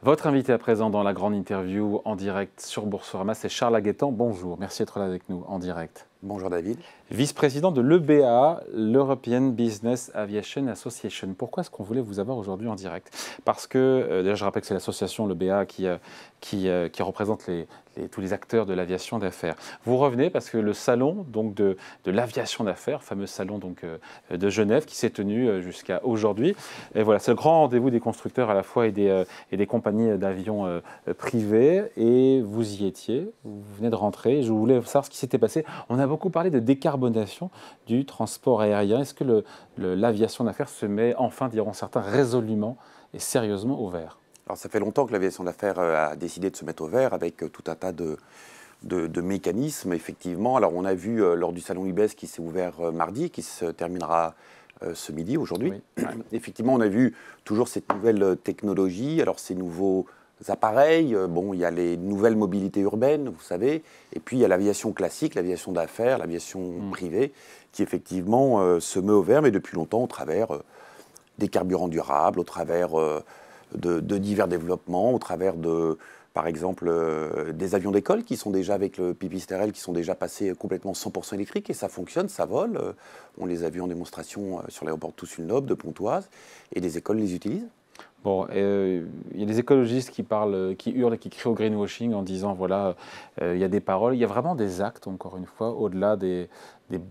Votre invité à présent dans la grande interview en direct sur Boursorama, c'est Charles Aguettant. Bonjour, merci d'être là avec nous en direct. Bonjour David. Vice-président de l'EBA, l'European Business Aviation Association. Pourquoi est-ce qu'on voulait vous avoir aujourd'hui en direct? Parce que, déjà je rappelle que c'est l'association, l'EBA, qui représente tous les acteurs de l'aviation d'affaires. Vous revenez parce que le salon donc, de l'aviation d'affaires, fameux salon donc, de Genève, qui s'est tenu jusqu'à aujourd'hui. Et voilà, c'est le grand rendez-vous des constructeurs à la fois et des compagnies d'avions privées. Et vous y étiez, vous venez de rentrer. Je voulais savoir ce qui s'était passé. On a beaucoup parlé de décarbonation du transport aérien. Est-ce que l'aviation d'affaires se met enfin, diront certains, résolument et sérieusement au vert? Alors ça fait longtemps que l'aviation d'affaires a décidé de se mettre au vert avec tout un tas de mécanismes, effectivement. Alors on a vu lors du salon IBES qui s'est ouvert mardi, qui se terminera ce midi, aujourd'hui. Oui. Effectivement, on a vu toujours cette nouvelle technologie, alors ces nouveaux appareils, bon, il y a les nouvelles mobilités urbaines, vous savez, et puis il y a l'aviation classique, l'aviation d'affaires, l'aviation privée, qui effectivement se met au vert, mais depuis longtemps au travers des carburants durables, au travers de divers développements, au travers de, par exemple, des avions d'école qui sont déjà avec le pipistrel, qui sont déjà passés complètement 100% électriques, et ça fonctionne, ça vole. On les a vus en démonstration sur l'aéroport Toussulnov de Pontoise, et des écoles les utilisent. Bon, il y a des écologistes qui parlent, qui hurlent et qui crient au greenwashing en disant, voilà, il y a des paroles, il y a vraiment des actes, encore une fois, au-delà des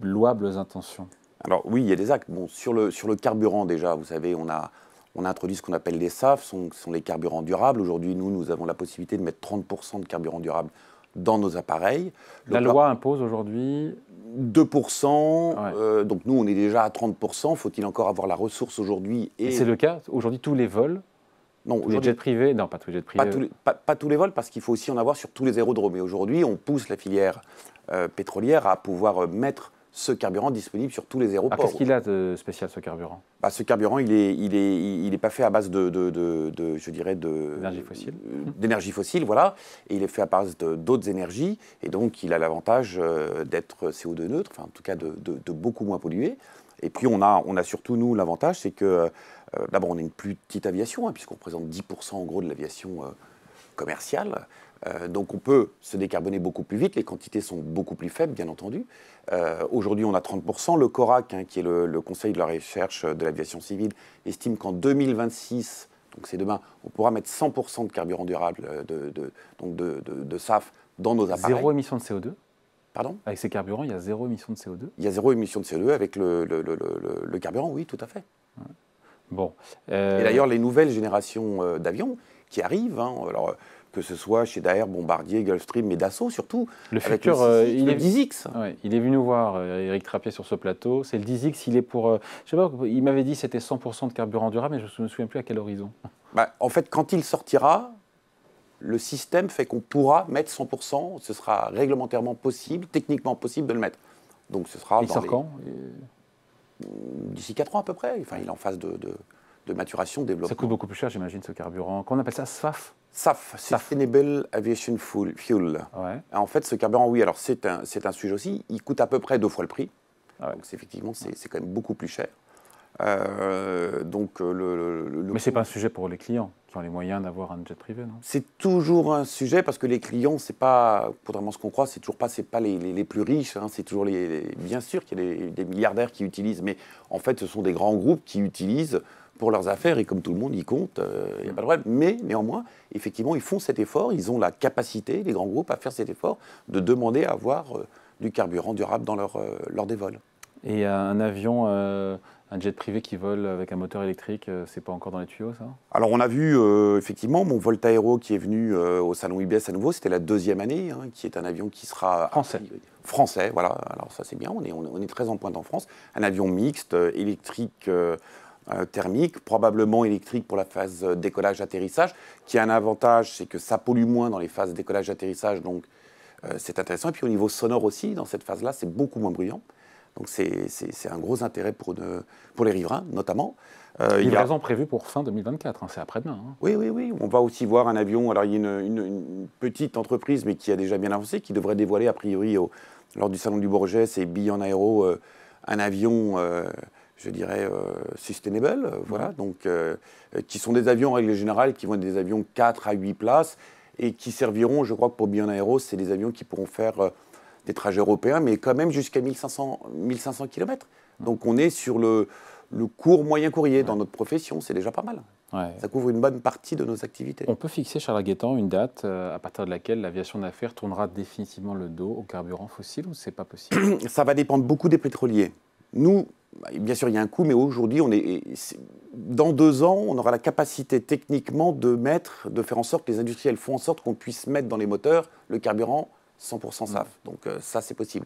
louables intentions. Alors oui, il y a des actes. Bon, sur le carburant déjà, vous savez, on a introduit ce qu'on appelle les SAF, ce sont les carburants durables. Aujourd'hui, nous avons la possibilité de mettre 30% de carburant durable dans nos appareils. La loi impose aujourd'hui 2%, ouais. Donc nous, on est déjà à 30%. Faut-il encore avoir la ressource aujourd'hui? Et c'est le cas? Aujourd'hui, tous les vols? Non, tous les jets privés? Non, pas tous les jets privés. Pas tous les vols, parce qu'il faut aussi en avoir sur tous les aérodromes. Et aujourd'hui, on pousse la filière pétrolière à pouvoir mettre ce carburant disponible sur tous les aéroports. Qu'est-ce qu'il a de spécial, ce carburant? Ce carburant, il est pas fait à base je dirais, d'énergie fossile, voilà. Et il est fait à base d'autres énergies. Et donc, il a l'avantage d'être CO2 neutre, enfin, en tout cas, de beaucoup moins polluer. Et puis, on a surtout, nous, l'avantage, c'est que, d'abord, on a une plus petite aviation, hein, puisqu'on représente 10% en gros de l'aviation commerciale. Donc on peut se décarboner beaucoup plus vite, les quantités sont beaucoup plus faibles, bien entendu. Aujourd'hui, on a 30%. Le CORAC, hein, qui est le Conseil de la recherche de l'aviation civile, estime qu'en 2026, donc c'est demain, on pourra mettre 100% de carburant durable, de SAF dans nos appareils. Zéro émission de CO2? Pardon? Avec ces carburants, il y a zéro émission de CO2? Il y a zéro émission de CO2 avec le carburant, oui, tout à fait. Ouais. Bon. Et d'ailleurs, les nouvelles générations d'avions qui arrivent, hein, alors, que ce soit chez Daher, Bombardier, Gulfstream, mais Dassault surtout. Le futur, il est 10X. Ouais, il est venu nous voir, Éric Trappier, sur ce plateau. C'est le 10X, il est pour... je sais pas, il m'avait dit que c'était 100% de carburant durable, mais je ne me souviens plus à quel horizon. En fait, quand il sortira, le système fait qu'on pourra mettre 100%, ce sera réglementairement possible, techniquement possible de le mettre. Donc ce sera... Il sort quand? D'ici 4 ans à peu près. Enfin, il est en phase de maturation, de développement. Ça coûte beaucoup plus cher, j'imagine, ce carburant. Qu'on appelle ça SAF? SAF, Sustainable Aviation Fuel. Ouais. En fait, ce carburant, oui, alors c'est un sujet aussi. Il coûte à peu près 2 fois le prix. Ah ouais. Donc effectivement, c'est quand même beaucoup plus cher. Mais ce n'est pas un sujet pour les clients qui ont les moyens d'avoir un jet privé, non? C'est toujours un sujet parce que les clients, c'est pas, contrairement à ce qu'on croit, c'est pas les plus riches. Hein, c'est toujours bien sûr qu'il y a des milliardaires qui utilisent, mais en fait, ce sont des grands groupes qui utilisent pour leurs affaires, et comme tout le monde y compte, il n'y a pas de problème. Mais néanmoins, effectivement, ils font cet effort, ils ont la capacité, les grands groupes, à faire cet effort de demander à avoir du carburant durable dans lors des vols. Et un avion, un jet privé qui vole avec un moteur électrique, c'est pas encore dans les tuyaux, ça? Alors on a vu effectivement mon Voltaero qui est venu au salon IBES à nouveau, c'était la 2e année, hein, qui est un avion qui sera... Français, voilà, alors ça c'est bien, on est très en pointe en France. Un avion mixte, électrique, thermique, probablement électrique pour la phase décollage-atterrissage, qui a un avantage, c'est que ça pollue moins dans les phases décollage-atterrissage, donc c'est intéressant. Et puis au niveau sonore aussi, dans cette phase-là, c'est beaucoup moins bruyant. Donc c'est un gros intérêt pour les riverains, notamment. Livraison prévue pour fin 2024, hein, c'est après-demain. Hein. Oui. On va aussi voir un avion. Alors il y a une petite entreprise, mais qui a déjà bien avancé, qui devrait dévoiler a priori lors du salon du Bourget, c'est Beyond Aero, un avion, je dirais, sustainable, voilà, donc, qui sont des avions en règle générale, qui vont être des avions 4 à 8 places, et qui serviront, je crois que pour Beyond Aero, c'est des avions qui pourront faire des trajets européens, mais quand même jusqu'à 1500 km. Donc on est sur le court moyen courrier dans notre profession, c'est déjà pas mal. Ouais. Ça couvre une bonne partie de nos activités. On peut fixer, Charles Guettan, une date à partir de laquelle l'aviation d'affaires tournera définitivement le dos au carburant fossile, ou c'est pas possible? Ça va dépendre beaucoup des pétroliers. Nous, bien sûr, il y a un coût, mais aujourd'hui, dans 2 ans, on aura la capacité techniquement de faire en sorte que les industriels font en sorte qu'on puisse mettre dans les moteurs le carburant 100% SAF. Donc ça, c'est possible.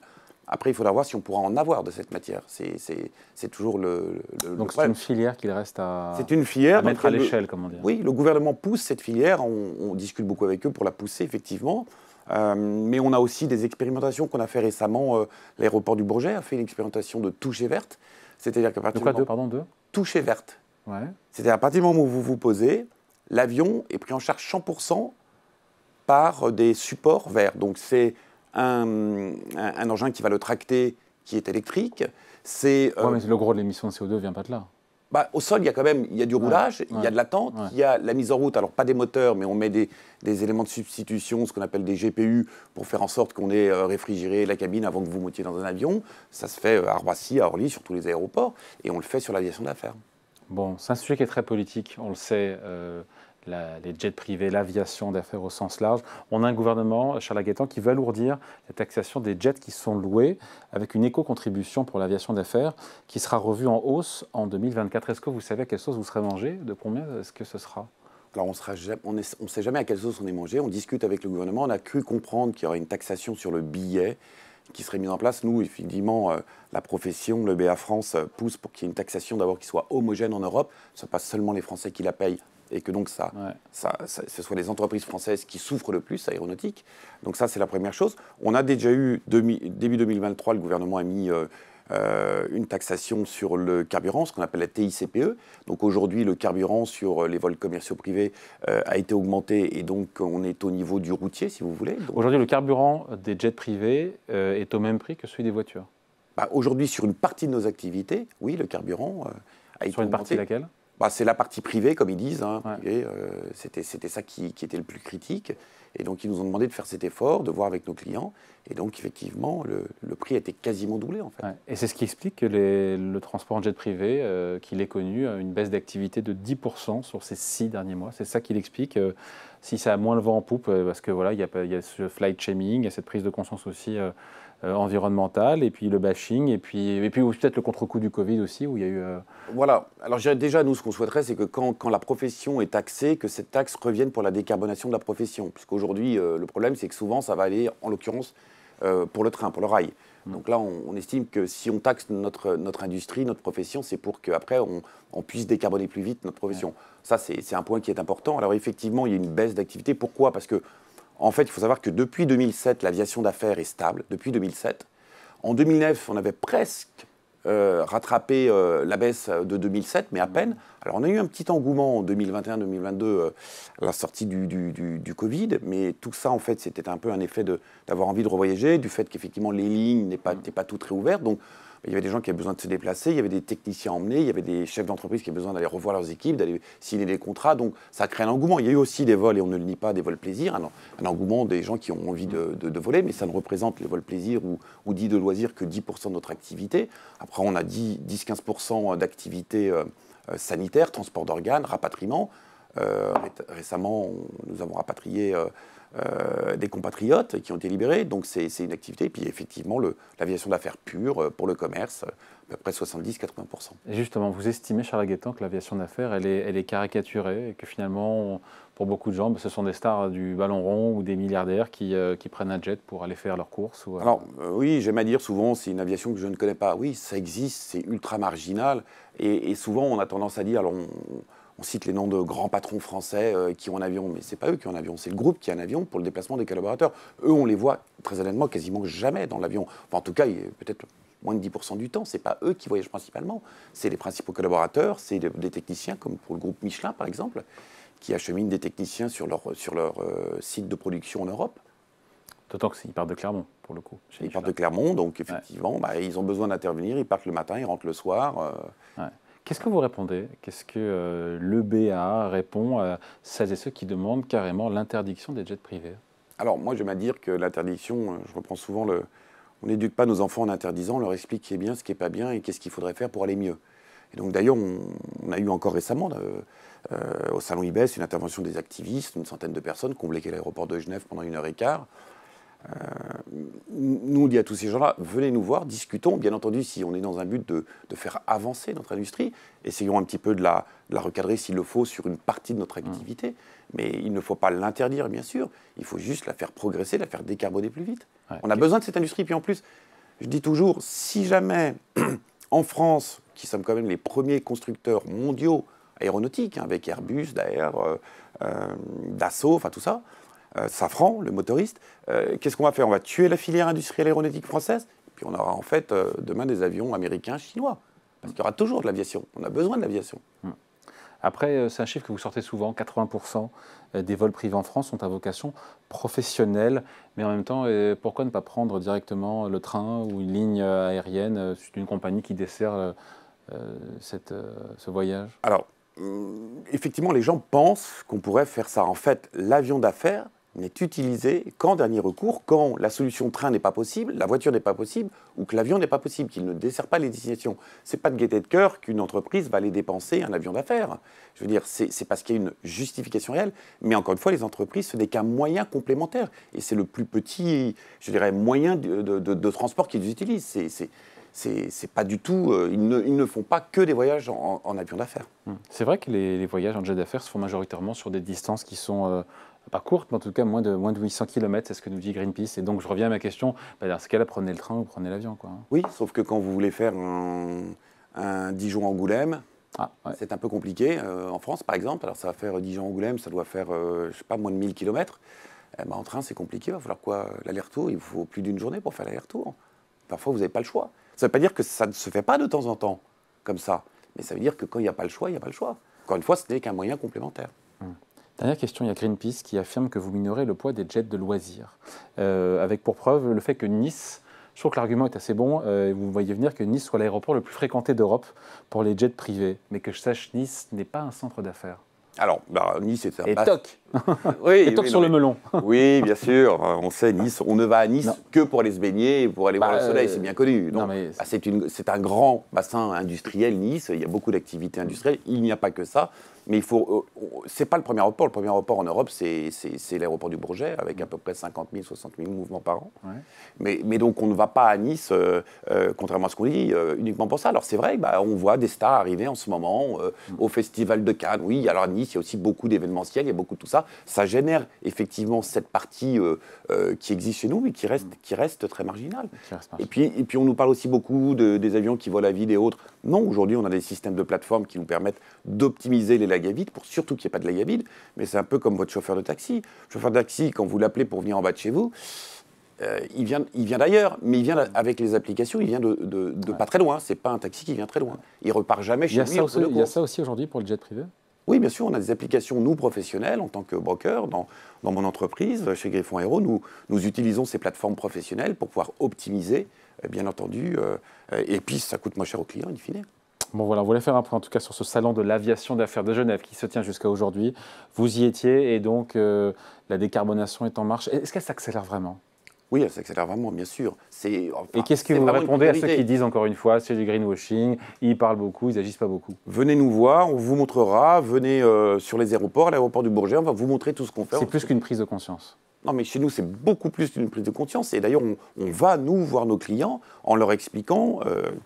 Après, il faudra voir si on pourra en avoir de cette matière. C'est toujours le Donc c'est problème. une filière qu'il reste à mettre à l'échelle, comme on dit. Oui, le gouvernement pousse cette filière. On discute beaucoup avec eux pour la pousser, effectivement. Mais on a aussi des expérimentations qu'on a fait récemment. L'aéroport du Bourget a fait une expérimentation de toucher verte. C'est-à-dire qu'à partir de quoi, pardon, de toucher verte. Ouais. C'est-à-dire à partir du moment où vous vous posez, l'avion est pris en charge 100% par des supports verts. Donc c'est un engin qui va le tracter, qui est électrique. Mais le gros de l'émission de CO2 ne vient pas de là. Au sol, il y a du roulage, il y a de l'attente, il y a la mise en route. Alors, pas des moteurs, mais on met des éléments de substitution, ce qu'on appelle des GPU, pour faire en sorte qu'on ait réfrigéré la cabine avant que vous montiez dans un avion. Ça se fait à Roissy, à Orly, sur tous les aéroports, et on le fait sur l'aviation d'affaires. Bon, c'est un sujet qui est très politique, on le sait. Les jets privés, l'aviation d'affaires au sens large. On a un gouvernement, Charles Guettan, qui veut alourdir la taxation des jets qui sont loués avec une éco-contribution pour l'aviation d'affaires qui sera revue en hausse en 2024. Est-ce que vous savez à quelle sauce vous serez mangé? De combien est-ce que ce sera? Alors, on ne sait jamais à quelle sauce on est mangé. On discute avec le gouvernement. On a cru comprendre qu'il y aurait une taxation sur le billet qui serait mise en place. Nous, effectivement, la profession, le BA France, pousse pour qu'il y ait une taxation d'abord qui soit homogène en Europe. Ce ne sont pas seulement les Français qui la payent, et que donc ce soit les entreprises françaises qui souffrent le plus, aéronautique. Donc ça, c'est la première chose. On a déjà eu, début 2023, le gouvernement a mis une taxation sur le carburant, ce qu'on appelle la TICPE. Donc aujourd'hui, le carburant sur les vols commerciaux privés a été augmenté, et donc on est au niveau du routier, si vous voulez. Aujourd'hui, le carburant des jets privés est au même prix que celui des voitures? Aujourd'hui, sur une partie de nos activités, oui, le carburant a été augmenté. Sur une partie laquelle? C'est la partie privée, comme ils disent. Ouais. Privée, c'était ça qui était le plus critique. Et donc, ils nous ont demandé de faire cet effort, de voir avec nos clients. Et donc, effectivement, le prix a été quasiment doublé, en fait. Ouais. Et c'est ce qui explique que le transport en jet privé, qu'il ait connu une baisse d'activité de 10% sur ces 6 derniers mois. C'est ça qui l'explique. Si ça a moins le vent en poupe, parce que voilà, il y a ce flight shaming, il y a cette prise de conscience aussi environnementale, et puis le bashing, et puis peut-être le contre-coup du Covid aussi, où il y a eu... Voilà. Alors déjà, nous, ce qu'on souhaiterait, c'est que quand la profession est taxée, que cette taxe revienne pour la décarbonation de la profession. Puisqu'aujourd'hui, le problème, c'est que souvent, ça va aller, en l'occurrence, pour le train, pour le rail. Donc là, on estime que si on taxe notre industrie, notre profession, c'est pour qu'après, on puisse décarboner plus vite notre profession. Ouais. Ça, c'est un point qui est important. Alors effectivement, il y a une baisse d'activité. Pourquoi? Parce que en fait, il faut savoir que depuis 2007, l'aviation d'affaires est stable, depuis 2007. En 2009, on avait presque rattrapé la baisse de 2007, mais à peine. Alors, on a eu un petit engouement en 2021-2022 à la sortie du Covid, mais tout ça, en fait, c'était un peu un effet d'avoir envie de revoyager, du fait qu'effectivement, les lignes n'étaient pas toutes réouvertes. Donc, il y avait des gens qui avaient besoin de se déplacer, il y avait des techniciens à emmener, il y avait des chefs d'entreprise qui avaient besoin d'aller revoir leurs équipes, d'aller signer des contrats. Donc, ça a créé un engouement. Il y a eu aussi des vols, et on ne le nie pas, des vols plaisir, un engouement des gens qui ont envie de voler, mais ça ne représente les vols plaisir ou dits de loisirs que 10% de notre activité. Après, on a 10-15% d'activité sanitaire, transport d'organes, rapatriement. Récemment, nous avons rapatrié des compatriotes qui ont été libérés, donc c'est une activité. Et puis effectivement, l'aviation d'affaires pure pour le commerce, à peu près 70-80%. Et justement, vous estimez, Charles Guettan, que l'aviation d'affaires, elle est caricaturée, et que finalement, pour beaucoup de gens, ce sont des stars du ballon rond ou des milliardaires qui prennent un jet pour aller faire leurs courses Alors oui, j'aime à dire souvent, c'est une aviation que je ne connais pas. Oui, ça existe, c'est ultra marginal, et souvent on a tendance à dire, alors on cite les noms de grands patrons français qui ont un avion, mais ce n'est pas eux qui ont un avion, c'est le groupe qui a un avion pour le déplacement des collaborateurs. Eux, on les voit très honnêtement quasiment jamais dans l'avion. Enfin, en tout cas, peut-être moins de 10% du temps. Ce n'est pas eux qui voyagent principalement. C'est les principaux collaborateurs, c'est des techniciens, comme pour le groupe Michelin, par exemple, qui acheminent des techniciens sur leur site de production en Europe. D'autant qu'ils partent de Clermont, pour le coup. Ils partent de Clermont, donc effectivement, ils ont besoin d'intervenir. Ils partent le matin, ils rentrent le soir. Qu'est-ce que vous répondez? Qu'est-ce que l'EBA répond à celles et ceux qui demandent carrément l'interdiction des jets privés? Alors, moi, j'aime à dire que l'interdiction, je reprends souvent on n'éduque pas nos enfants en interdisant, on leur explique ce qui est bien, ce qui n'est pas bien et qu'est-ce qu'il faudrait faire pour aller mieux. Et donc, d'ailleurs, on a eu encore récemment, au Salon IBES, une intervention des activistes, une centaine de personnes qui ont bloqué l'aéroport de Genève pendant 1h15. Nous, on dit à tous ces gens-là, venez nous voir, discutons. Bien entendu, si on est dans un but de faire avancer notre industrie, essayons un petit peu de la recadrer s'il le faut sur une partie de notre activité. Mais il ne faut pas l'interdire, bien sûr. Il faut juste la faire progresser, la faire décarboner plus vite. On a besoin de cette industrie. Puis en plus, je dis toujours, si jamais, en France, qui sommes quand même les premiers constructeurs mondiaux aéronautiques, avec Airbus, Daher, Dassault, enfin tout ça, Safran, le motoriste, qu'est-ce qu'on va faire? On va tuer la filière industrielle aéronautique française, puis on aura en fait demain des avions américains, chinois. Parce qu'il y aura toujours de l'aviation. On a besoin de l'aviation. Après, c'est un chiffre que vous sortez souvent, 80% des vols privés en France sont à vocation professionnelle. Mais en même temps, pourquoi ne pas prendre directement le train ou une ligne aérienne d'une compagnie qui dessert ce voyage? Alors, effectivement, les gens pensent qu'on pourrait faire ça. En fait, l'avion d'affaires n'est utilisé qu'en dernier recours, quand la solution train n'est pas possible, la voiture n'est pas possible, ou que l'avion n'est pas possible, qu'il ne dessert pas les destinations. Ce n'est pas de gaieté de cœur qu'une entreprise va aller dépenser un avion d'affaires. Je veux dire, c'est parce qu'il y a une justification réelle. Mais encore une fois, les entreprises, ce n'est qu'un moyen complémentaire. Et c'est le plus petit, je dirais, moyen de transport qu'ils utilisent. C'est pas du tout, ils ne font pas que des voyages en avion d'affaires. C'est vrai que les voyages en jet d'affaires se font majoritairement sur des distances qui sont pas courtes, mais en tout cas moins de 800 km, c'est ce que nous dit Greenpeace. Et donc je reviens à ma question, dans ce cas-là, prenez le train ou prenez l'avion, quoi. Oui, sauf que quand vous voulez faire un Dijon-Angoulême, c'est un peu compliqué en France, par exemple. Alors ça va faire Dijon-Angoulême, ça doit faire, je sais pas, moins de 1000 km. En train, c'est compliqué, il va falloir quoi? L'aller-retour, il faut plus d'une journée pour faire l'aller-retour. Parfois, vous n'avez pas le choix. Ça ne veut pas dire que ça ne se fait pas de temps en temps, comme ça. Mais ça veut dire que quand il n'y a pas le choix, il n'y a pas le choix. Encore une fois, ce n'est qu'un moyen complémentaire. Dernière question, il y a Greenpeace qui affirme que vous minorez le poids des jets de loisirs. Avec pour preuve le fait que Nice, je trouve que l'argument est assez bon, vous voyez venir que Nice soit l'aéroport le plus fréquenté d'Europe pour les jets privés. Mais que je sache, Nice n'est pas un centre d'affaires. Alors, Nice est un... Et toc oui, et toc sur le melon. Oui, bien sûr. On sait, Nice, on ne va à Nice que pour aller se baigner et pour aller voir le soleil, c'est bien connu. C'est un grand bassin industriel, Nice. Il y a beaucoup d'activités industrielles. Il n'y a pas que ça. Mais c'est pas le premier aéroport. Le premier aéroport en Europe, c'est l'aéroport du Bourget, avec à peu près 50 000, 60 000 mouvements par an. Ouais. Mais donc, on ne va pas à Nice, contrairement à ce qu'on dit, uniquement pour ça. Alors, c'est vrai, on voit des stars arriver en ce moment au Festival de Cannes. Oui, alors à Nice, il y a aussi beaucoup d'événementiels, il y a beaucoup de tout ça. Ça génère effectivement cette partie qui existe chez nous, mais qui reste très marginale. Et puis, on nous parle aussi beaucoup des avions qui volent à vide et autres. Non, aujourd'hui, on a des systèmes de plateformes qui nous permettent d'optimiser les lag à vide, pour surtout qu'il n'y ait pas de lag à vide. Mais c'est un peu comme votre chauffeur de taxi. Le chauffeur de taxi, quand vous l'appelez pour venir en bas de chez vous, il vient d'ailleurs, mais il vient avec les applications, il vient de pas très loin. C'est pas un taxi qui vient très loin. Il repart jamais chez lui. Il y a ça aussi aujourd'hui pour le jet privé? Oui, bien sûr, on a des applications, nous, professionnels, en tant que broker, dans mon entreprise, chez Griffon Aéro, nous utilisons ces plateformes professionnelles pour pouvoir optimiser, bien entendu, et puis ça coûte moins cher aux clients, in fine. Bon voilà, on voulait faire un point en tout cas sur ce salon de l'aviation d'affaires de Genève qui se tient jusqu'à aujourd'hui. Vous y étiez et donc la décarbonation est en marche. Est-ce qu'elle s'accélère vraiment? Oui, elle s'accélère vraiment, bien sûr. Et qu'est-ce que vous répondez à ceux qui disent, encore une fois, c'est du greenwashing, ils parlent beaucoup, ils n'agissent pas beaucoup? Venez nous voir, on vous montrera, venez sur les aéroports, à l'aéroport du Bourget, on va vous montrer tout ce qu'on fait. C'est plus qu'une prise de conscience. Non, mais chez nous, c'est beaucoup plus qu'une prise de conscience. Et d'ailleurs, on va, nous, voir nos clients en leur expliquant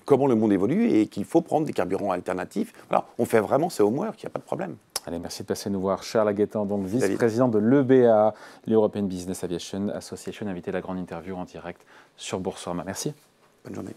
comment le monde évolue et qu'il faut prendre des carburants alternatifs. Voilà, on fait vraiment ce homework, il n'y a pas de problème. Allez, merci de passer nous voir. Charles Aguetan, donc vice-président de l'EBA, l'European Business Aviation Association, invité à la grande interview en direct sur Boursorama. Merci. Bonne journée.